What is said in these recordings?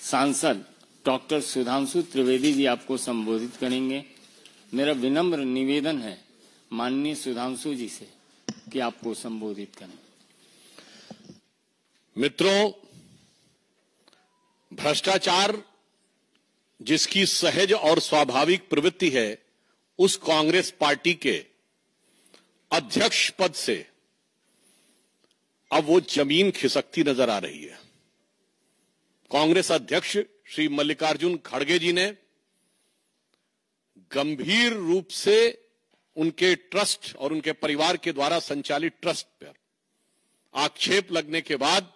सांसद डॉक्टर सुधांशु त्रिवेदी जी आपको संबोधित करेंगे। मेरा विनम्र निवेदन है माननीय सुधांशु जी से कि आपको संबोधित करें। मित्रों, भ्रष्टाचार जिसकी सहज और स्वाभाविक प्रवृत्ति है, उस कांग्रेस पार्टी के अध्यक्ष पद से अब वो जमीन खिसकती नजर आ रही है। कांग्रेस अध्यक्ष श्री मल्लिकार्जुन खड़गे जी ने गंभीर रूप से उनके ट्रस्ट और उनके परिवार के द्वारा संचालित ट्रस्ट पर आक्षेप लगने के बाद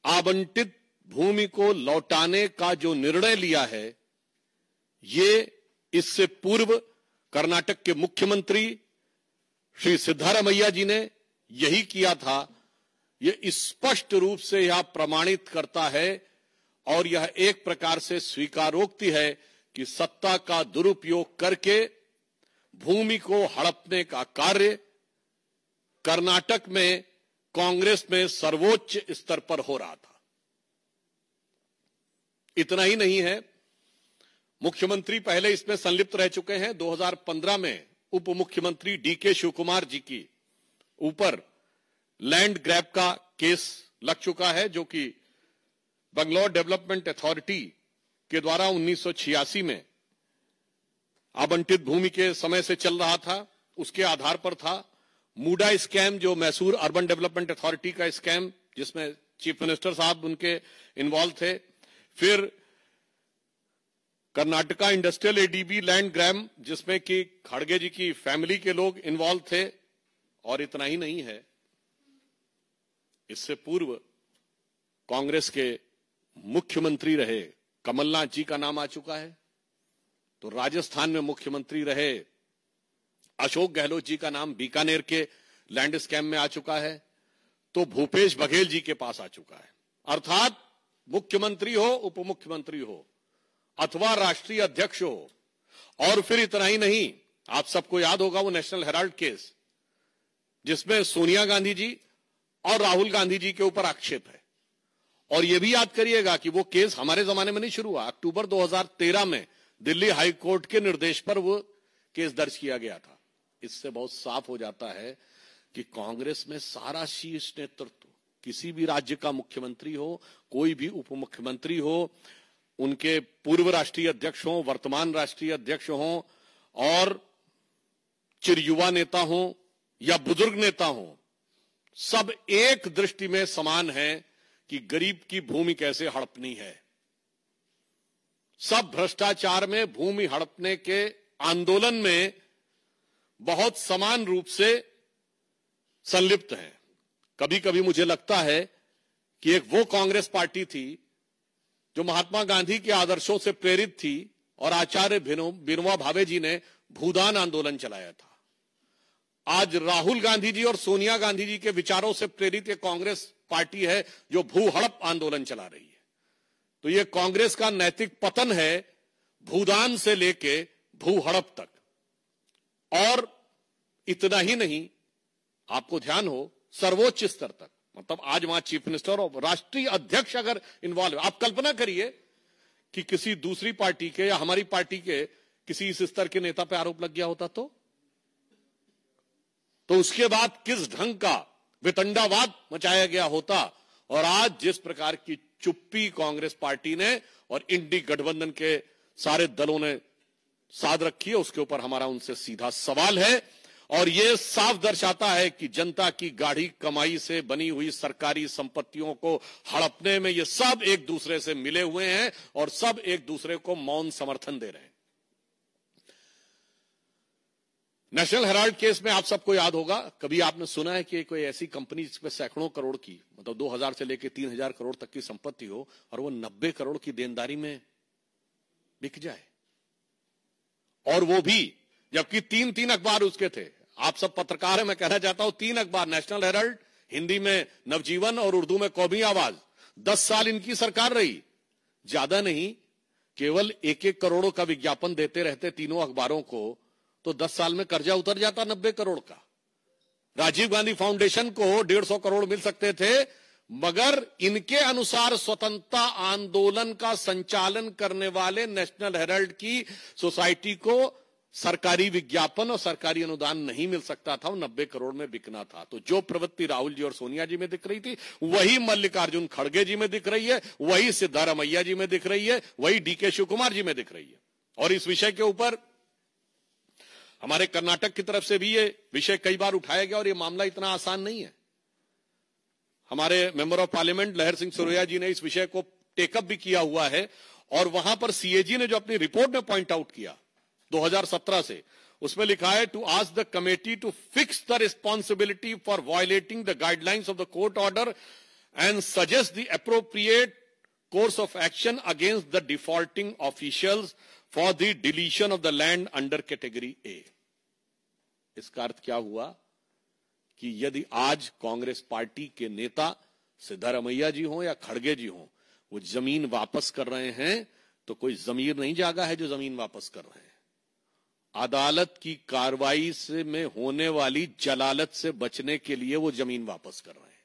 आवंटित भूमि को लौटाने का जो निर्णय लिया है, ये इससे पूर्व कर्नाटक के मुख्यमंत्री श्री सिद्धारमैया जी ने यही किया था। यह स्पष्ट रूप से यह प्रमाणित करता है और यह एक प्रकार से स्वीकारोक्ति है कि सत्ता का दुरुपयोग करके भूमि को हड़पने का कार्य कर्नाटक में कांग्रेस में सर्वोच्च स्तर पर हो रहा था। इतना ही नहीं है, मुख्यमंत्री पहले इसमें संलिप्त रह चुके हैं। 2015 में उप मुख्यमंत्री डीके शिवकुमार जी की ऊपर लैंड ग्रैब का केस लग चुका है, जो कि बंगलौर डेवलपमेंट अथॉरिटी के द्वारा 1986 में आवंटित भूमि के समय से चल रहा था। उसके आधार पर था मूडा स्कैम, जो मैसूर अर्बन डेवलपमेंट अथॉरिटी का स्कैम, जिसमें चीफ मिनिस्टर साहब उनके इन्वॉल्व थे। फिर Karnataka industrial ADB land grab, जिसमें कि खड़गे जी की फैमिली के लोग इन्वॉल्व थे। और इतना ही नहीं है, इससे पूर्व कांग्रेस के मुख्यमंत्री रहे कमलनाथ जी का नाम आ चुका है। तो राजस्थान में मुख्यमंत्री रहे अशोक गहलोत जी का नाम बीकानेर के लैंड स्कैम में आ चुका है। तो भूपेश बघेल जी के पास आ चुका है। अर्थात मुख्यमंत्री हो, उप मुख्यमंत्री हो अथवा राष्ट्रीय अध्यक्ष हो। और फिर इतना ही नहीं, आप सबको याद होगा वो नेशनल हेराल्ड केस, जिसमें सोनिया गांधी जी और राहुल गांधी जी के ऊपर आक्षेप है। और यह भी याद करिएगा कि वो केस हमारे जमाने में नहीं शुरू हुआ, अक्टूबर 2013 में दिल्ली हाई कोर्ट के निर्देश पर वो केस दर्ज किया गया था। इससे बहुत साफ हो जाता है कि कांग्रेस में सारा शीर्ष नेतृत्व, किसी भी राज्य का मुख्यमंत्री हो, कोई भी उप मुख्यमंत्री हो, उनके पूर्व राष्ट्रीय अध्यक्ष हों, वर्तमान राष्ट्रीय अध्यक्ष हों, और चिरयुवा नेता हों या बुजुर्ग नेता हों, सब एक दृष्टि में समान है कि गरीब की भूमि कैसे हड़पनी है। सब भ्रष्टाचार में, भूमि हड़पने के आंदोलन में बहुत समान रूप से संलिप्त हैं। कभी कभी मुझे लगता है कि एक वो कांग्रेस पार्टी थी जो महात्मा गांधी के आदर्शों से प्रेरित थी और आचार्य विनोबा भावे जी ने भूदान आंदोलन चलाया था। आज राहुल गांधी जी और सोनिया गांधी जी के विचारों से प्रेरित एक कांग्रेस पार्टी है जो भू हड़प आंदोलन चला रही है। तो यह कांग्रेस का नैतिक पतन है, भूदान से लेके भू हड़प तक। और इतना ही नहीं, आपको ध्यान हो, सर्वोच्च स्तर तक, मतलब आज वहां चीफ मिनिस्टर और राष्ट्रीय अध्यक्ष अगर इन्वॉल्व, आप कल्पना करिए कि किसी दूसरी पार्टी के या हमारी पार्टी के किसी इस स्तर के नेता पे आरोप लग गया होता तो उसके बाद किस ढंग का वितंडावाद मचाया गया होता। और आज जिस प्रकार की चुप्पी कांग्रेस पार्टी ने और इंडी गठबंधन के सारे दलों ने साध रखी है, उसके ऊपर हमारा उनसे सीधा सवाल है। और यह साफ दर्शाता है कि जनता की गाढ़ी कमाई से बनी हुई सरकारी संपत्तियों को हड़पने में ये सब एक दूसरे से मिले हुए हैं और सब एक दूसरे को मौन समर्थन दे रहे हैं। नेशनल हेराल्ड केस में आप सबको याद होगा, कभी आपने सुना है कि कोई ऐसी कंपनी जिसमें सैकड़ों करोड़ की, मतलब 2000 से लेकर 3000 करोड़ तक की संपत्ति हो और वो 90 करोड़ की देनदारी में बिक जाए? और वो भी जबकि 3 अखबार उसके थे। आप सब पत्रकार हैं, मैं कहना चाहता हूं 3 अखबार, नेशनल हेराल्ड, हिंदी में नवजीवन और उर्दू में कौमी आवाज। 10 साल इनकी सरकार रही, ज्यादा नहीं, केवल 1-1 करोड़ों का विज्ञापन देते रहते तीनों अखबारों को, तो 10 साल में कर्जा उतर जाता 90 करोड़ का। राजीव गांधी फाउंडेशन को 150 करोड़ मिल सकते थे, मगर इनके अनुसार स्वतंत्रता आंदोलन का संचालन करने वाले नेशनल हेराल्ड की सोसाइटी को सरकारी विज्ञापन और सरकारी अनुदान नहीं मिल सकता था, वो 90 करोड़ में बिकना था। तो जो प्रवृत्ति राहुल जी और सोनिया जी में दिख रही थी, वही मल्लिकार्जुन खड़गे जी में दिख रही है, वही सिद्धारमैया जी में दिख रही है, वही डीके शिव कुमार जी में दिख रही है। और इस विषय के ऊपर हमारे कर्नाटक की तरफ से भी ये विषय कई बार उठाया गया और ये मामला इतना आसान नहीं है। हमारे मेंबर ऑफ पार्लियामेंट लहर सिंह सुरैया जी ने इस विषय को टेकअप भी किया हुआ है और वहां पर सीएजी ने जो अपनी रिपोर्ट में पॉइंट आउट किया 2017 से, उसमें लिखा है to ask the committee to fix the responsibility for violating the guidelines of the court order and suggest the appropriate course of action against the defaulting officials for the deletion of the land under category A. इसका अर्थ क्या हुआ कि यदि आज Congress party के नेता सिद्धारमैया जी हों या खड़गे जी हों, वो जमीन वापस कर रहे हैं तो कोई जमीर नहीं जागा है जो जमीन वापस कर रहे हैं। अदालत की कार्रवाई से में होने वाली जलालत से बचने के लिए वो जमीन वापस कर रहे हैं।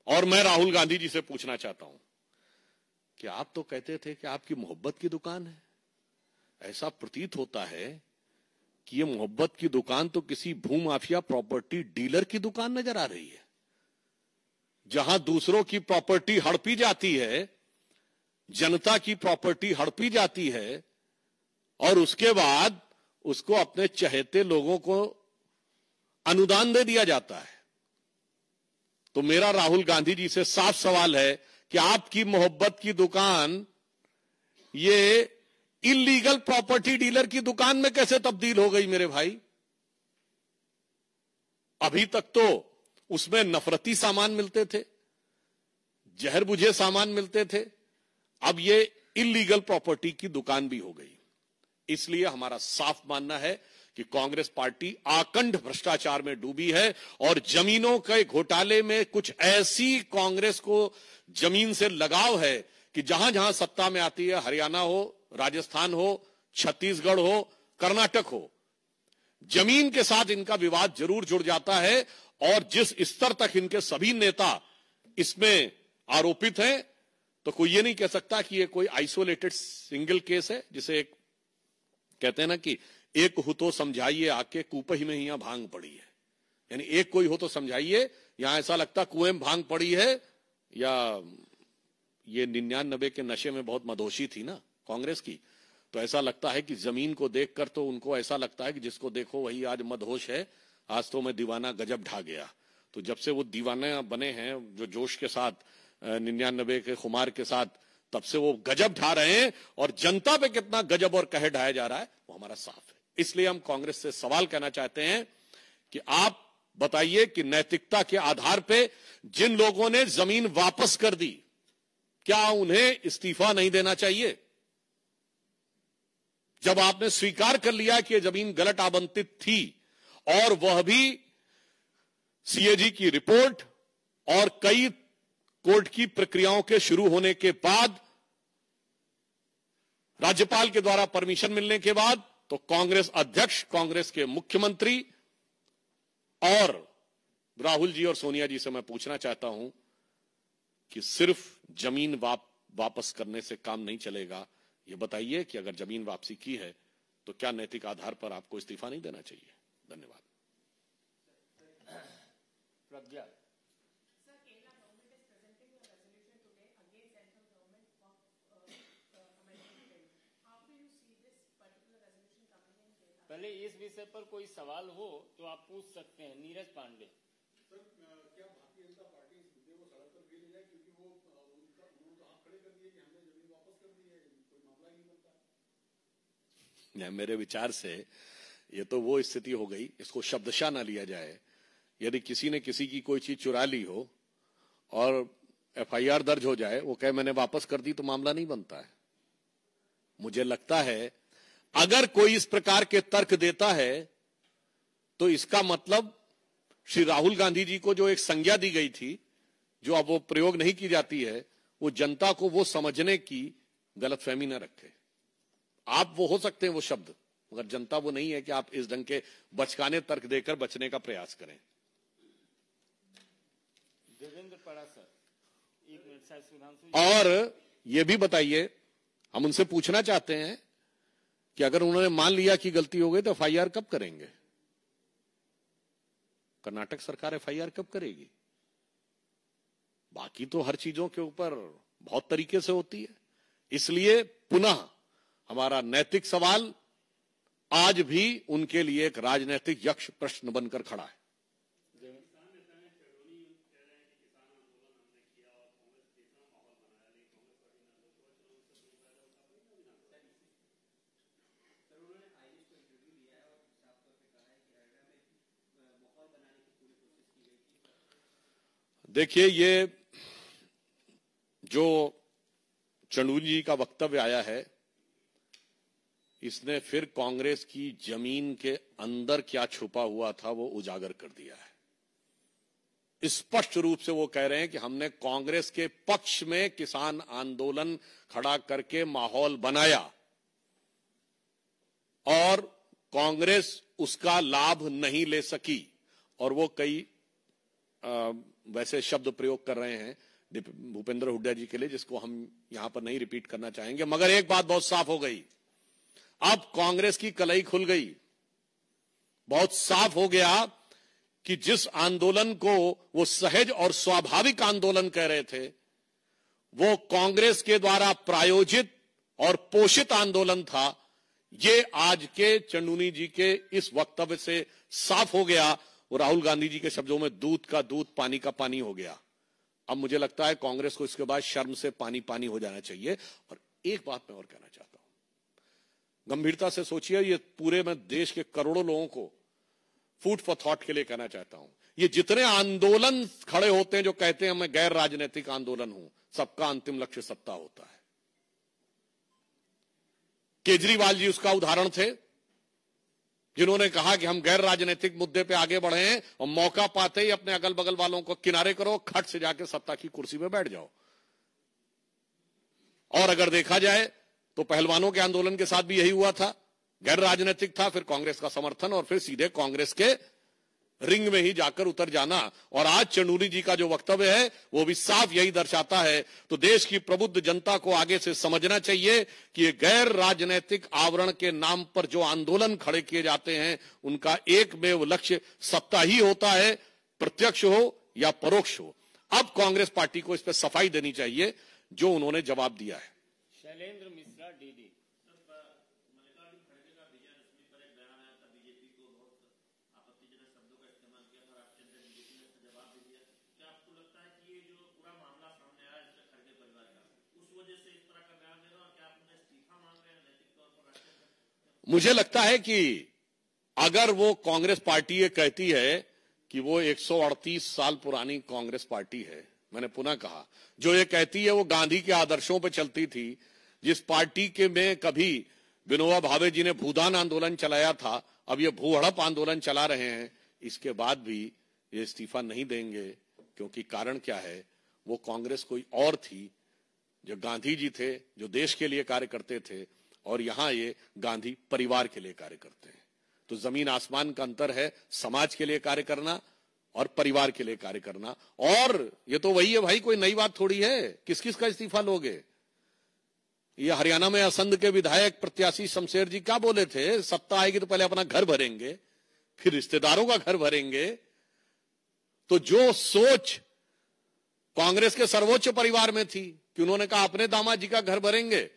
और मैं राहुल गांधी जी से पूछना चाहता हूं कि आप तो कहते थे कि आपकी मोहब्बत की दुकान है, ऐसा प्रतीत होता है कि ये मोहब्बत की दुकान तो किसी भूमाफिया प्रॉपर्टी डीलर की दुकान नजर आ रही है, जहां दूसरों की प्रॉपर्टी हड़पी जाती है, जनता की प्रॉपर्टी हड़पी जाती है और उसके बाद उसको अपने चहेते लोगों को अनुदान दे दिया जाता है। तो मेरा राहुल गांधी जी से साफ सवाल है कि आपकी मोहब्बत की दुकान ये इलीगल प्रॉपर्टी डीलर की दुकान में कैसे तब्दील हो गई मेरे भाई? अभी तक तो उसमें नफरती सामान मिलते थे, जहर बुझे सामान मिलते थे, अब ये इलीगल प्रॉपर्टी की दुकान भी हो गई। इसलिए हमारा साफ मानना है कि कांग्रेस पार्टी आकंठ भ्रष्टाचार में डूबी है और जमीनों के घोटाले में कुछ ऐसी कांग्रेस को जमीन से लगाव है कि जहां जहां सत्ता में आती है, हरियाणा हो, राजस्थान हो, छत्तीसगढ़ हो, कर्नाटक हो, जमीन के साथ इनका विवाद जरूर जुड़ जाता है। और जिस स्तर तक इनके सभी नेता इसमें आरोपित हैं, तो कोई ये नहीं कह सकता कि ये कोई आइसोलेटेड सिंगल केस है, जिसे एक कहते हैं ना कि एक हो तो समझाइए आके कुपही में यहां भांग पड़ी है, यानी एक कोई हो तो समझाइए, यहां ऐसा लगता कुएं में भांग पड़ी है। या ये 99 के नशे में बहुत मदहोशी थी ना कांग्रेस की, तो ऐसा लगता है कि जमीन को देखकर तो उनको ऐसा लगता है कि जिसको देखो वही आज मदहोश है, आज तो मैं दीवाना गजब ढा गया। तो जब से वो दीवाना बने हैं जो जोश के साथ 99 के खुमार के साथ, तब से वो गजब ढा रहे हैं और जनता पे कितना गजब और कहर ढाया जा रहा है वो हमारा साफ है। इसलिए हम कांग्रेस से सवाल करना चाहते हैं कि आप बताइए कि नैतिकता के आधार पे जिन लोगों ने जमीन वापस कर दी, क्या उन्हें इस्तीफा नहीं देना चाहिए? जब आपने स्वीकार कर लिया कि यह जमीन गलत आवंटित थी और वह भी सीएजी की रिपोर्ट और कई कोर्ट की प्रक्रियाओं के शुरू होने के बाद, राज्यपाल के द्वारा परमिशन मिलने के बाद, तो कांग्रेस अध्यक्ष, कांग्रेस के मुख्यमंत्री और राहुल जी और सोनिया जी से मैं पूछना चाहता हूं कि सिर्फ जमीन वापस करने से काम नहीं चलेगा। ये बताइए कि अगर जमीन वापसी की है तो क्या नैतिक आधार पर आपको इस्तीफा नहीं देना चाहिए? धन्यवाद। प्रज्ञा, पहले इस विषय पर कोई सवाल हो तो आप पूछ सकते हैं। नीरज पांडे। सर, क्या भारतीय जनता पार्टी इस मुद्दे को सड़क पर भी ले जाए, क्योंकि वो उन्होंने तो हाथ खड़े कर दिए कि हमने जमीन वापस कर दी है, कोई मामला ही नहीं बनता। मेरे विचार से ये तो वो स्थिति हो गई, इसको शब्दशः ना लिया जाए। यदि किसी ने किसी की कोई चीज चुरा ली हो और एफआईआर दर्ज हो जाए, वो कहे मैंने वापस कर दी, तो मामला नहीं बनता है। मुझे लगता है अगर कोई इस प्रकार के तर्क देता है तो इसका मतलब श्री राहुल गांधी जी को जो एक संज्ञा दी गई थी, जो अब वो प्रयोग नहीं की जाती है, वो जनता को वो समझने की गलतफहमी न रखे। आप वो हो सकते हैं वो शब्द, मगर जनता वो नहीं है कि आप इस ढंग के बचकाने तर्क देकर बचने का प्रयास करें। पड़ा सर, 1 मिनट शायद सुधांशु जी। और ये भी बताइए, हम उनसे पूछना चाहते हैं कि अगर उन्होंने मान लिया कि गलती हो गई तो एफआईआर कब करेंगे? कर्नाटक सरकार एफआईआर कब करेगी? बाकी तो हर चीजों के ऊपर बहुत तरीके से होती है। इसलिए पुनः हमारा नैतिक सवाल आज भी उनके लिए एक राजनीतिक यक्ष प्रश्न बनकर खड़ा है। देखिए, ये जो चंदूनी जी का वक्तव्य आया है, इसने फिर कांग्रेस की जमीन के अंदर क्या छुपा हुआ था वो उजागर कर दिया है। स्पष्ट रूप से वो कह रहे हैं कि हमने कांग्रेस के पक्ष में किसान आंदोलन खड़ा करके माहौल बनाया और कांग्रेस उसका लाभ नहीं ले सकी। और वो कई वैसे शब्द प्रयोग कर रहे हैं भूपेंद्र हुड्डा जी के लिए, जिसको हम यहां पर नहीं रिपीट करना चाहेंगे। मगर एक बात बहुत साफ हो गई, अब कांग्रेस की कलई खुल गई। बहुत साफ हो गया कि जिस आंदोलन को वो सहज और स्वाभाविक आंदोलन कह रहे थे, वो कांग्रेस के द्वारा प्रायोजित और पोषित आंदोलन था। ये आज के चंदूनी जी के इस वक्तव्य से साफ हो गया। वो राहुल गांधी जी के शब्दों में दूध का दूध, पानी का पानी हो गया। अब मुझे लगता है कांग्रेस को इसके बाद शर्म से पानी पानी हो जाना चाहिए। और एक बात मैं और कहना चाहता हूं, गंभीरता से सोचिए, ये पूरे मैं देश के करोड़ों लोगों को फूड फॉर थॉट के लिए कहना चाहता हूं, ये जितने आंदोलन खड़े होते हैं जो कहते हैं मैं गैर राजनीतिक आंदोलन हूं, सबका अंतिम लक्ष्य सत्ता होता है। केजरीवाल जी उसका उदाहरण थे, जिन्होंने कहा कि हम गैर राजनीतिक मुद्दे पे आगे बढ़े हैं और मौका पाते ही अपने अगल बगल वालों को किनारे करो, खट से जाके सत्ता की कुर्सी पे बैठ जाओ। और अगर देखा जाए तो पहलवानों के आंदोलन के साथ भी यही हुआ था, गैर राजनीतिक था, फिर कांग्रेस का समर्थन और फिर सीधे कांग्रेस के रिंग में ही जाकर उतर जाना। और आज चंदूनी जी का जो वक्तव्य है वो भी साफ यही दर्शाता है। तो देश की प्रबुद्ध जनता को आगे से समझना चाहिए कि ये गैर राजनीतिक आवरण के नाम पर जो आंदोलन खड़े किए जाते हैं, उनका एकमेव लक्ष्य सत्ता ही होता है, प्रत्यक्ष हो या परोक्ष हो। अब कांग्रेस पार्टी को इस पर सफाई देनी चाहिए जो उन्होंने जवाब दिया है। शैलेंद्र मिश्रा, डीडी। मुझे लगता है कि अगर वो कांग्रेस पार्टी ये कहती है कि वो 138 साल पुरानी कांग्रेस पार्टी है, मैंने पुनः कहा, जो ये कहती है वो गांधी के आदर्शों पर चलती थी, जिस पार्टी के में कभी विनोबा भावे जी ने भूदान आंदोलन चलाया था, अब ये भू हड़प आंदोलन चला रहे हैं, इसके बाद भी ये इस्तीफा नहीं देंगे। क्योंकि कारण क्या है, वो कांग्रेस कोई और थी, जो गांधी जी थे, जो देश के लिए कार्य करते थे, और यहां ये गांधी परिवार के लिए कार्य करते हैं। तो जमीन आसमान का अंतर है, समाज के लिए कार्य करना और परिवार के लिए कार्य करना। और ये तो वही है भाई, कोई नई बात थोड़ी है। किस किस का इस्तीफा लोगे? ये हरियाणा में असंध के विधायक प्रत्याशी शमशेर जी क्या बोले थे, सत्ता आएगी तो पहले अपना घर भरेंगे, फिर रिश्तेदारों का घर भरेंगे। तो जो सोच कांग्रेस के सर्वोच्च परिवार में थी कि उन्होंने कहा अपने दामाद जी का घर भरेंगे,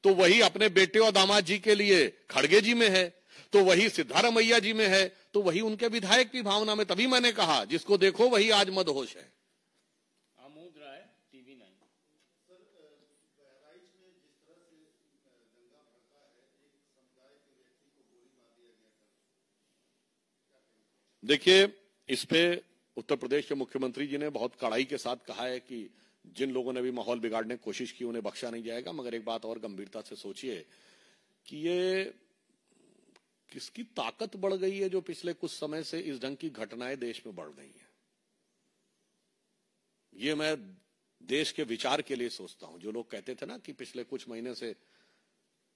तो वही अपने बेटे और दामाद जी के लिए खड़गे जी में है, तो वही सिद्धारमैया जी में है, तो वही उनके विधायक की भावना में। तभी मैंने कहा जिसको देखो वही आज मदहोश है। आमोद राय, टीवी 9। देखिए, इस पे उत्तर प्रदेश के मुख्यमंत्री जी ने बहुत कड़ाई के साथ कहा है कि जिन लोगों ने भी माहौल बिगाड़ने की कोशिश की उन्हें बख्शा नहीं जाएगा। मगर एक बात और गंभीरता से सोचिए कि ये किसकी ताकत बढ़ गई है जो पिछले कुछ समय से इस ढंग की घटनाएं देश में बढ़ गई हैं। ये मैं देश के विचार के लिए सोचता हूं। जो लोग कहते थे ना कि पिछले कुछ महीने से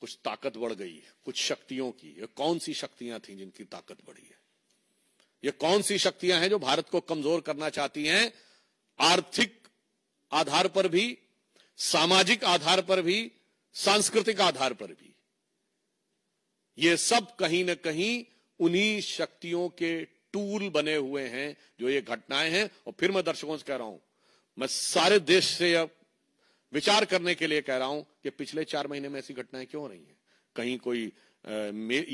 कुछ ताकत बढ़ गई, कुछ शक्तियों की, ये कौन सी शक्तियां थी जिनकी ताकत बढ़ी है? ये कौन सी शक्तियां हैं जो भारत को कमजोर करना चाहती हैं? आर्थिक आधार पर भी, सामाजिक आधार पर भी, सांस्कृतिक आधार पर भी। ये सब कहीं न कहीं उन्हीं शक्तियों के टूल बने हुए हैं जो ये घटनाएं हैं। और फिर मैं दर्शकों से कह रहा हूं, मैं सारे देश से अब विचार करने के लिए कह रहा हूं कि पिछले 4 महीने में ऐसी घटनाएं क्यों हो रही हैं। कहीं कोई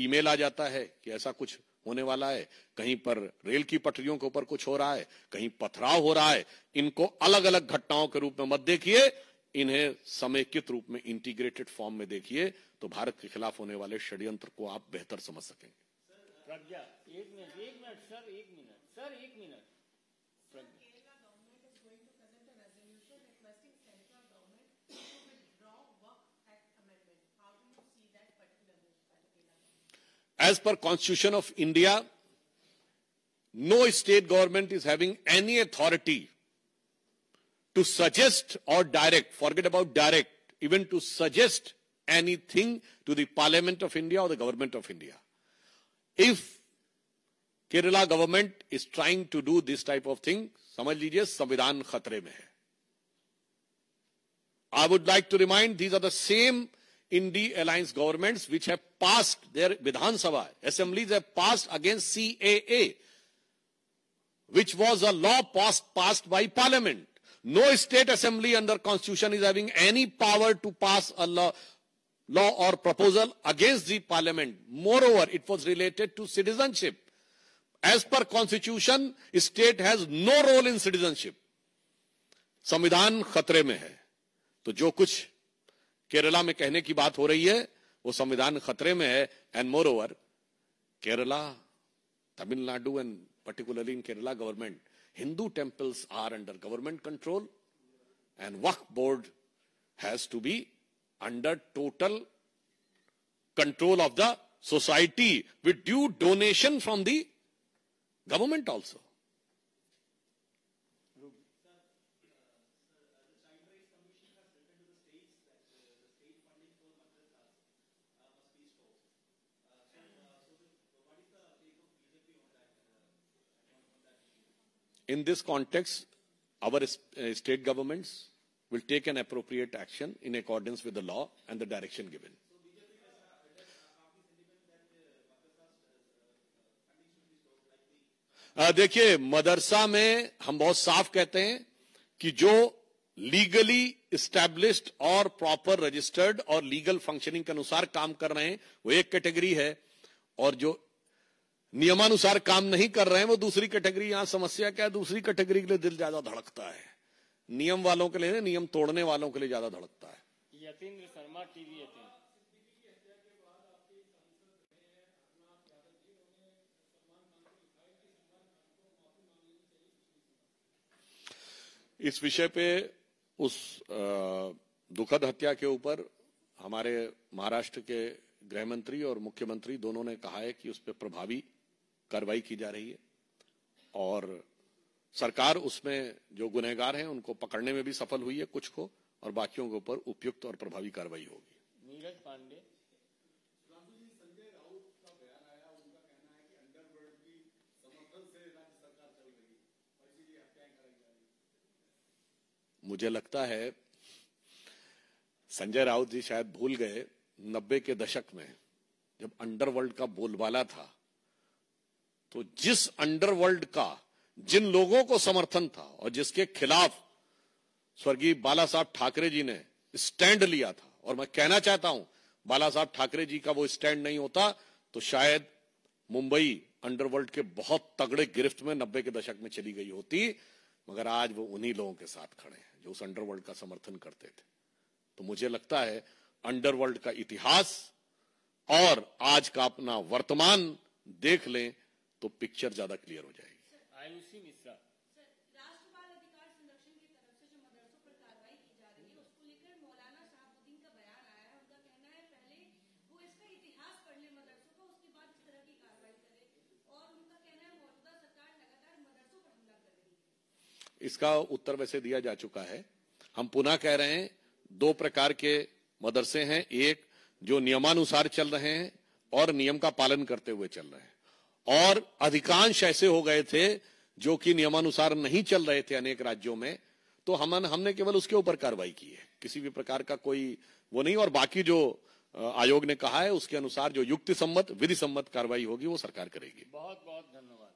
ईमेल आ जाता है कि ऐसा कुछ होने वाला है, कहीं पर रेल की पटरियों के ऊपर कुछ हो रहा है, कहीं पथराव हो रहा है। इनको अलग अलग घटनाओं के रूप में मत देखिए, इन्हें समेकित रूप में, इंटीग्रेटेड फॉर्म में देखिए, तो भारत के खिलाफ होने वाले षड्यंत्र को आप बेहतर समझ सकेंगे। प्रज्ञा, एक मिनट सर, एक minute. As per Constitution of India, no state government is having any authority to suggest or direct, forget about direct, even to suggest anything to the Parliament of India or the Government of India. If Kerala government is trying to do this type of thing, समझ लीजिए संविधान खतरे में है। I would like to remind, these are the same Indie alliance governments which have passed, their Vidhan Sabha assemblies have passed against CAA, which was a law passed by Parliament. No state assembly under Constitution is having any power to pass a law or proposal against the Parliament. Moreover, it was related to citizenship. As per Constitution, state has no role in citizenship. संविधान खतरे में है। तो जो कुछ केरला में कहने की बात हो रही है वो संविधान खतरे में है। And more over, Kerala, Tamil Nadu and particularly in Kerala government, Hindu temples are under government control and Waqf board has to be under total control of the society with due donation from the government also. In this context, our state governments will take an appropriate action in accordance with the law and the direction given. देखिए, मदरसा में हम बहुत साफ कहते हैं कि जो legally established और प्रॉपर रजिस्टर्ड और लीगल फंक्शनिंग के अनुसार काम कर रहे हैं वो एक कैटेगरी है, और जो नियमानुसार काम नहीं कर रहे हैं वो दूसरी कैटेगरी। यहां समस्या क्या है, दूसरी कैटेगरी के लिए दिल ज्यादा धड़कता है, नियम वालों के लिए, नियम तोड़ने वालों के लिए ज्यादा धड़कता है। यतीन्द्र शर्मा, टीवी 18। इस विषय पे उस दुखद हत्या के ऊपर हमारे महाराष्ट्र के गृह मंत्री और मुख्यमंत्री दोनों ने कहा है कि उस पर प्रभावी कार्रवाई की जा रही है और सरकार उसमें जो गुनहगार हैं उनको पकड़ने में भी सफल हुई है, कुछ को, और बाकियों के ऊपर उपयुक्त और प्रभावी कार्रवाई होगी। नीरज पांडे। संजय राउत का बयान आया, उनका कहना है कि अंडरवर्ल्ड की समर्थन से राज्य सरकार चल रही है और इसीलिए हत्याएं कराई जा रही है। मुझे लगता है संजय राउत जी शायद भूल गए 90 के दशक में जब अंडरवर्ल्ड का बोलबाला था, तो जिस अंडरवर्ल्ड का जिन लोगों को समर्थन था और जिसके खिलाफ स्वर्गीय बाला साहब ठाकरे जी ने स्टैंड लिया था, और मैं कहना चाहता हूं बाला साहब ठाकरे जी का वो स्टैंड नहीं होता तो शायद मुंबई अंडरवर्ल्ड के बहुत तगड़े गिरफ्त में 90 के दशक में चली गई होती, मगर आज वो उन्हीं लोगों के साथ खड़े हैं जो उस अंडरवर्ल्ड का समर्थन करते थे। तो मुझे लगता है अंडरवर्ल्ड का इतिहास और आज का अपना वर्तमान देख लें तो पिक्चर ज्यादा क्लियर हो जाएगी। आयुषी मिश्रा। राष्ट्र बाल अधिकार संरक्षण की तरफ से जो मदरसों पर कार्रवाई की जा रही है उसको लेकर मौलाना शहाबुद्दीन का बयान आया है। उनका कहना है पहले वो इसका इतिहास पढ़ ले मदरसों का, उसके बाद इस तरह की कार्रवाई करे, और उनका कहना है मौजूदा सरकार लगातार मदरसों पर हमला कर रही है। इसका उत्तर वैसे दिया जा चुका है। हम पुनः कह रहे हैं 2 प्रकार के मदरसे हैं, एक जो नियमानुसार चल रहे हैं और नियम का पालन करते हुए चल रहे हैं, और अधिकांश ऐसे हो गए थे जो कि नियमानुसार नहीं चल रहे थे अनेक राज्यों में, तो हमने केवल उसके ऊपर कार्रवाई की है, किसी भी प्रकार का कोई वो नहीं। और बाकी जो आयोग ने कहा है उसके अनुसार जो युक्ति सम्मत विधि सम्मत कार्रवाई होगी वो सरकार करेगी। बहुत बहुत धन्यवाद।